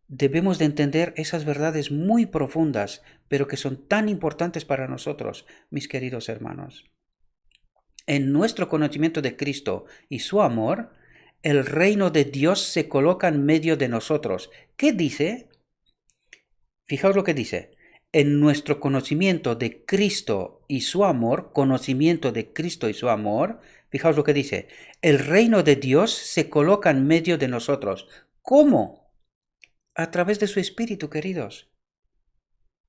[SPEAKER 1] Debemos de entender esas verdades muy profundas, pero que son tan importantes para nosotros, mis queridos hermanos. En nuestro conocimiento de Cristo y su amor, el reino de Dios se coloca en medio de nosotros. ¿Qué dice? Fijaos lo que dice. en nuestro conocimiento de Cristo y su amor, fijaos lo que dice, el reino de Dios se coloca en medio de nosotros. ¿Cómo? A través de su Espíritu, queridos.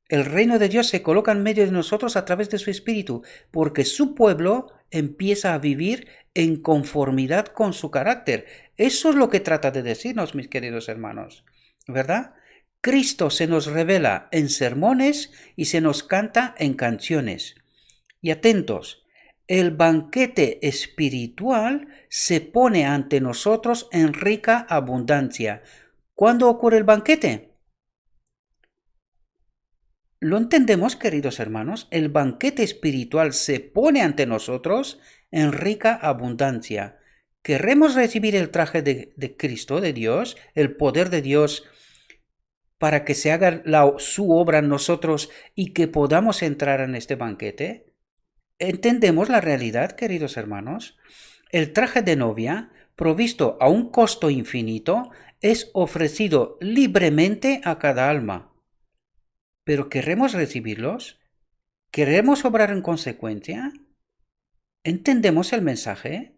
[SPEAKER 1] El reino de Dios se coloca en medio de nosotros a través de su Espíritu, porque su pueblo empieza a vivir en conformidad con su carácter. Eso es lo que trata de decirnos, mis queridos hermanos, ¿verdad? Cristo se nos revela en sermones y se nos canta en canciones. Y atentos, el banquete espiritual se pone ante nosotros en rica abundancia. ¿Cuándo ocurre el banquete? ¿Lo entendemos, queridos hermanos? El banquete espiritual se pone ante nosotros en rica abundancia. ¿Queremos recibir el traje de Cristo, de Dios, el poder de Dios, para que se haga su obra en nosotros y que podamos entrar en este banquete? ¿Entendemos la realidad, queridos hermanos? El traje de novia, provisto a un costo infinito, es ofrecido libremente a cada alma. ¿Pero queremos recibirlos? ¿Queremos obrar en consecuencia? ¿Entendemos el mensaje?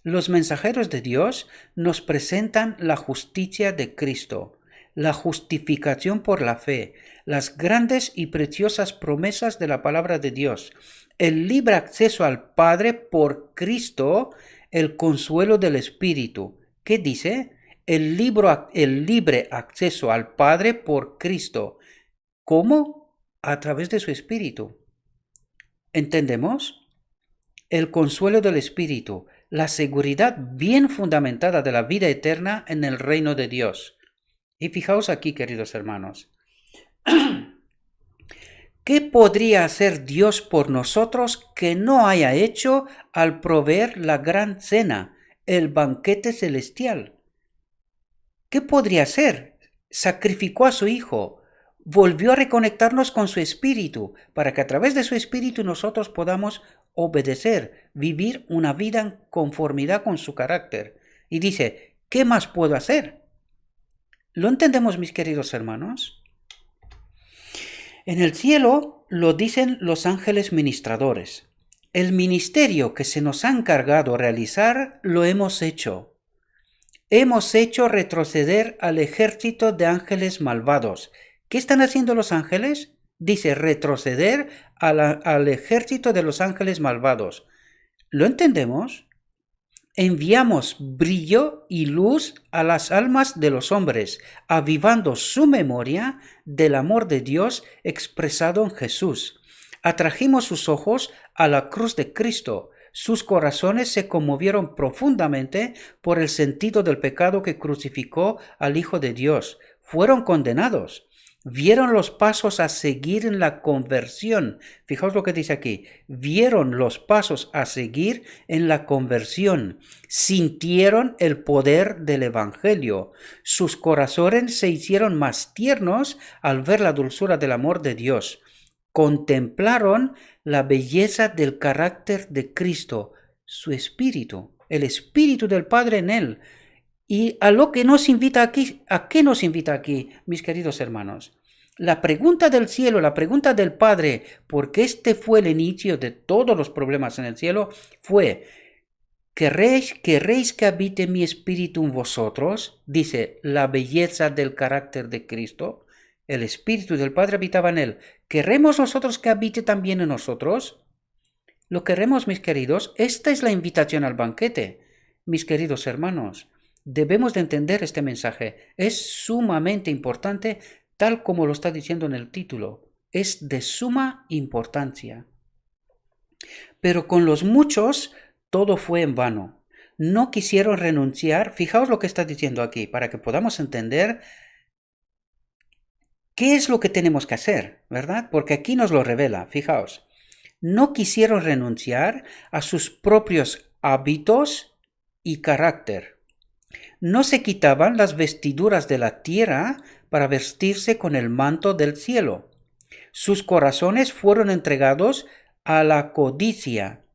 [SPEAKER 1] Los mensajeros de Dios nos presentan la justicia de Cristo, la justificación por la fe, las grandes y preciosas promesas de la palabra de Dios, el libre acceso al Padre por Cristo, el consuelo del Espíritu. ¿Qué dice? El libre acceso al Padre por Cristo. ¿Cómo? A través de su Espíritu. ¿Entendemos? El consuelo del Espíritu, la seguridad bien fundamentada de la vida eterna en el reino de Dios. Y fijaos aquí, queridos hermanos, ¿qué podría hacer Dios por nosotros que no haya hecho al proveer la gran cena, el banquete celestial? ¿Qué podría hacer? Sacrificó a su Hijo, volvió a reconectarnos con su Espíritu, para que a través de su Espíritu nosotros podamos obedecer, vivir una vida en conformidad con su carácter. Y dice, ¿qué más puedo hacer? ¿Lo entendemos, mis queridos hermanos? En el cielo lo dicen los ángeles ministradores. El ministerio que se nos ha encargado realizar lo hemos hecho. Hemos hecho retroceder al ejército de ángeles malvados. ¿Qué están haciendo los ángeles? Dice retroceder al ejército de los ángeles malvados. ¿Lo entendemos? Enviamos brillo y luz a las almas de los hombres, avivando su memoria del amor de Dios expresado en Jesús. Atrajimos sus ojos a la cruz de Cristo. Sus corazones se conmovieron profundamente por el sentido del pecado que crucificó al Hijo de Dios. Fueron condenados. Vieron los pasos a seguir en la conversión. Fijaos lo que dice aquí. Vieron los pasos a seguir en la conversión. Sintieron el poder del Evangelio. Sus corazones se hicieron más tiernos al ver la dulzura del amor de Dios. Contemplaron la belleza del carácter de Cristo, su Espíritu, el Espíritu del Padre en él. Y a lo que nos invita aquí, ¿a qué nos invita aquí, mis queridos hermanos? La pregunta del cielo, la pregunta del Padre, porque este fue el inicio de todos los problemas en el cielo, fue, ¿queréis que habite mi espíritu en vosotros? Dice, la belleza del carácter de Cristo. El Espíritu del Padre habitaba en él. ¿Queremos nosotros que habite también en nosotros? ¿Lo queremos, mis queridos? Esta es la invitación al banquete, mis queridos hermanos. Debemos de entender este mensaje. Es sumamente importante, tal como lo está diciendo en el título. Es de suma importancia. Pero con los muchos todo fue en vano. No quisieron renunciar. Fijaos lo que está diciendo aquí, para que podamos entender qué es lo que tenemos que hacer, ¿verdad? Porque aquí nos lo revela. Fijaos. No quisieron renunciar a sus propios hábitos y carácter. No se quitaban las vestiduras de la tierra para vestirse con el manto del cielo. Sus corazones fueron entregados a la codicia.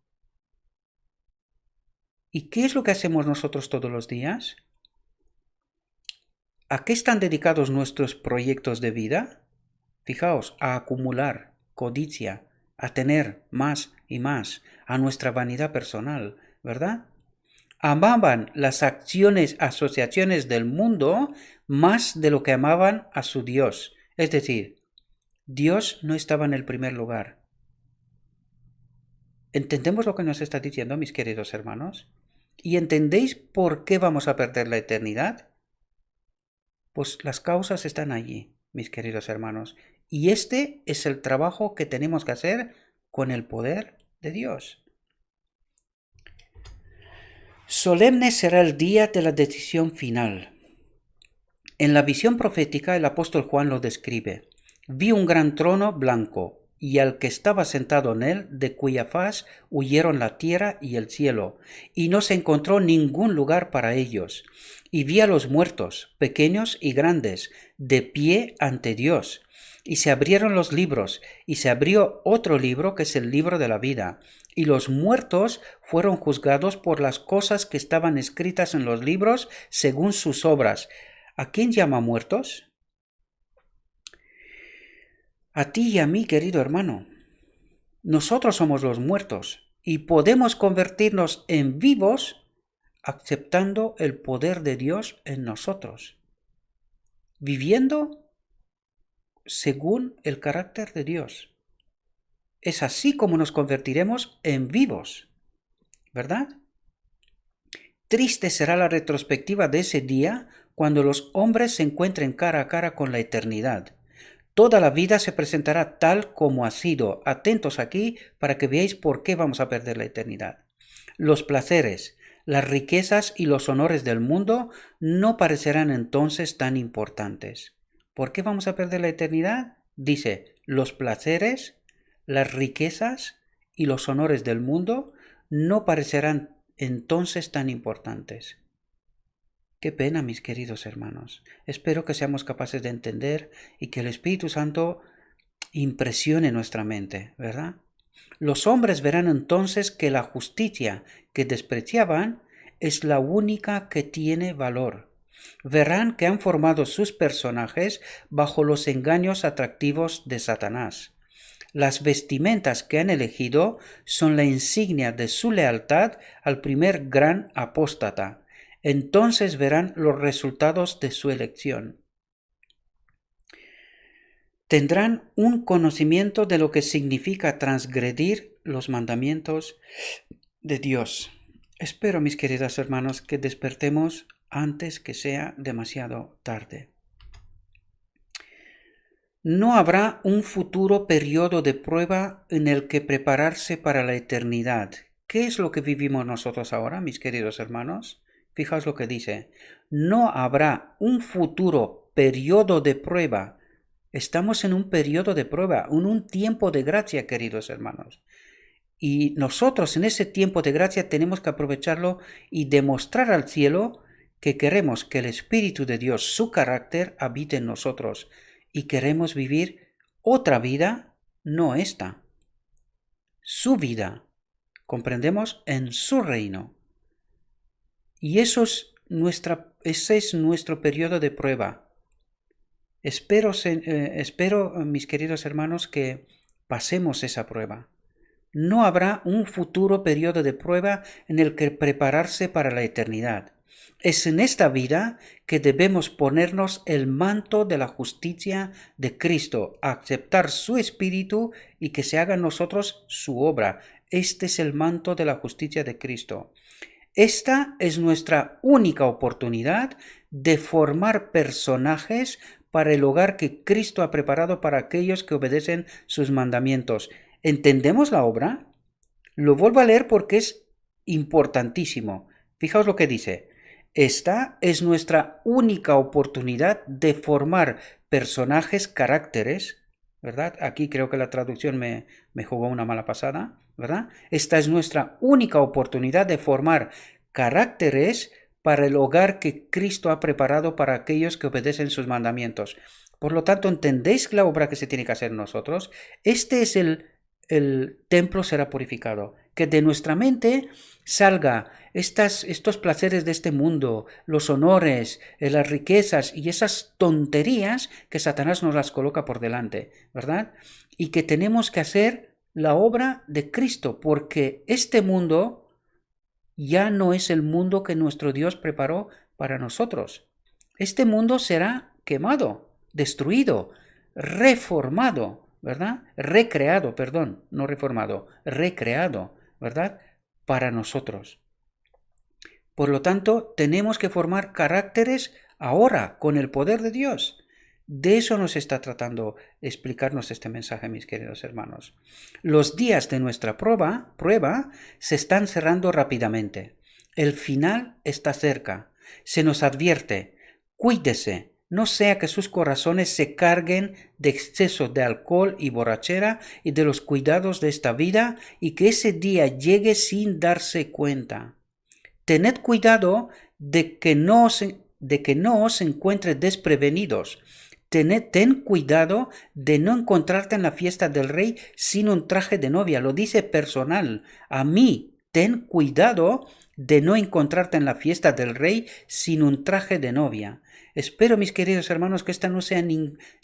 [SPEAKER 1] ¿Y qué es lo que hacemos nosotros todos los días? ¿A qué están dedicados nuestros proyectos de vida? Fijaos, a acumular, codicia, a tener más y más, a nuestra vanidad personal, ¿verdad? Amaban las asociaciones del mundo más de lo que amaban a su Dios. Es decir, Dios no estaba en el primer lugar. ¿Entendemos lo que nos está diciendo, mis queridos hermanos? ¿Y entendéis por qué vamos a perder la eternidad? Pues las causas están allí, mis queridos hermanos. Y este es el trabajo que tenemos que hacer con el poder de Dios. Solemne será el día de la decisión final. En la visión profética el apóstol Juan lo describe. Vi un gran trono blanco, y al que estaba sentado en él, de cuya faz huyeron la tierra y el cielo, y no se encontró ningún lugar para ellos. Y vi a los muertos, pequeños y grandes, de pie ante Dios. Y se abrieron los libros, y se abrió otro libro que es el libro de la vida. Y los muertos fueron juzgados por las cosas que estaban escritas en los libros según sus obras. ¿A quién llama muertos? A ti y a mí, querido hermano. Nosotros somos los muertos y podemos convertirnos en vivos aceptando el poder de Dios en nosotros, viviendo según el carácter de Dios. Es así como nos convertiremos en vivos, ¿verdad? Triste será la retrospectiva de ese día cuando los hombres se encuentren cara a cara con la eternidad. Toda la vida se presentará tal como ha sido. Atentos aquí para que veáis por qué vamos a perder la eternidad. Los placeres, las riquezas y los honores del mundo no parecerán entonces tan importantes. ¿Por qué vamos a perder la eternidad? Dice, los placeres, las riquezas y los honores del mundo no parecerán entonces tan importantes. Qué pena, mis queridos hermanos. Espero que seamos capaces de entender y que el Espíritu Santo impresione nuestra mente, ¿verdad? Los hombres verán entonces que la justicia que despreciaban es la única que tiene valor. Verán que han formado sus personajes bajo los engaños atractivos de Satanás. Las vestimentas que han elegido son la insignia de su lealtad al primer gran apóstata. Entonces verán los resultados de su elección. Tendrán un conocimiento de lo que significa transgredir los mandamientos de Dios. Espero, mis queridos hermanos, que despertemos antes que sea demasiado tarde. No habrá un futuro periodo de prueba en el que prepararse para la eternidad. ¿Qué es lo que vivimos nosotros ahora, mis queridos hermanos? Fijaos lo que dice. No habrá un futuro periodo de prueba. Estamos en un periodo de prueba, en un tiempo de gracia, queridos hermanos. Y nosotros en ese tiempo de gracia tenemos que aprovecharlo y demostrar al cielo que queremos que el Espíritu de Dios, su carácter, habite en nosotros. Y queremos vivir otra vida, no esta. Su vida, comprendemos, en su reino. Y ese es nuestro periodo de prueba. Espero, mis queridos hermanos, que pasemos esa prueba. No habrá un futuro periodo de prueba en el que prepararse para la eternidad. Es en esta vida que debemos ponernos el manto de la justicia de Cristo, aceptar su espíritu y que se haga en nosotros su obra. Este es el manto de la justicia de Cristo. Esta es nuestra única oportunidad de formar personajes para el hogar que Cristo ha preparado para aquellos que obedecen sus mandamientos. ¿Entendemos la obra? Lo vuelvo a leer porque es importantísimo. Fijaos lo que dice. Esta es nuestra única oportunidad de formar personajes, caracteres, ¿verdad? Aquí creo que la traducción me jugó una mala pasada, ¿verdad? Esta es nuestra única oportunidad de formar caracteres para el hogar que Cristo ha preparado para aquellos que obedecen sus mandamientos. Por lo tanto, ¿entendéis la obra que se tiene que hacer nosotros? Este es el templo será purificado. que de nuestra mente salga estos placeres de este mundo, los honores, las riquezas y esas tonterías que Satanás nos las coloca por delante, ¿verdad? Y que tenemos que hacer la obra de Cristo, porque este mundo ya no es el mundo que nuestro Dios preparó para nosotros. Este mundo será quemado, destruido, reformado, ¿verdad? Recreado, perdón, no reformado, recreado, ¿verdad? Para nosotros. Por lo tanto, tenemos que formar caracteres ahora con el poder de Dios. De eso nos está tratando explicarnos este mensaje, mis queridos hermanos. Los días de nuestra prueba se están cerrando rápidamente. El final está cerca. Se nos advierte, cuídese, no sea que sus corazones se carguen de exceso de alcohol y borrachera y de los cuidados de esta vida y que ese día llegue sin darse cuenta. Tened cuidado de que no os encuentre desprevenidos. Ten cuidado de no encontrarte en la fiesta del rey sin un traje de novia. Lo dice personal. A mí, ten cuidado de no encontrarte en la fiesta del rey sin un traje de novia. Espero, mis queridos hermanos, que esta no sea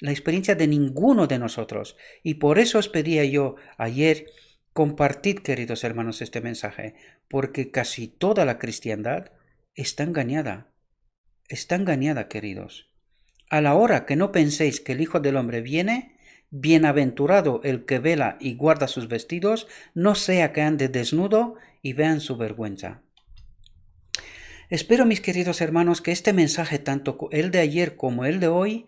[SPEAKER 1] la experiencia de ninguno de nosotros. Y por eso os pedía yo ayer, compartid, queridos hermanos, este mensaje, porque casi toda la cristiandad está engañada. Está engañada, queridos. A la hora que no penséis que el Hijo del Hombre viene, bienaventurado el que vela y guarda sus vestidos, no sea que ande desnudo y vean su vergüenza. Espero, mis queridos hermanos, que este mensaje, tanto el de ayer como el de hoy,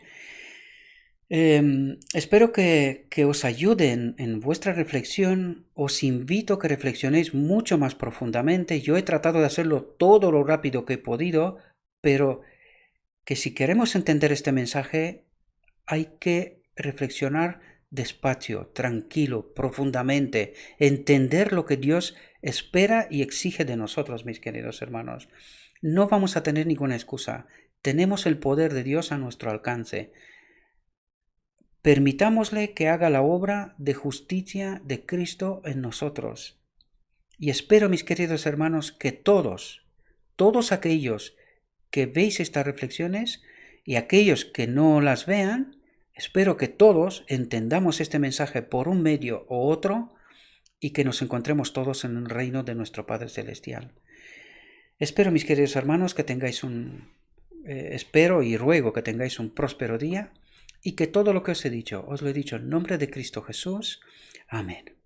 [SPEAKER 1] espero que os ayuden en vuestra reflexión. Os invito a que reflexionéis mucho más profundamente. Yo he tratado de hacerlo todo lo rápido que he podido, pero que si queremos entender este mensaje hay que reflexionar despacio, tranquilo, profundamente, entender lo que Dios espera y exige de nosotros, mis queridos hermanos. No vamos a tener ninguna excusa. Tenemos el poder de Dios a nuestro alcance. Permitámosle que haga la obra de justicia de Cristo en nosotros. Y espero, mis queridos hermanos, que todos aquellos que veis estas reflexiones y aquellos que no las vean, espero que todos entendamos este mensaje por un medio u otro y que nos encontremos todos en el reino de nuestro Padre Celestial. Espero, mis queridos hermanos, que tengáis espero y ruego que tengáis un próspero día y que todo lo que os he dicho, os lo he dicho en nombre de Cristo Jesús. Amén.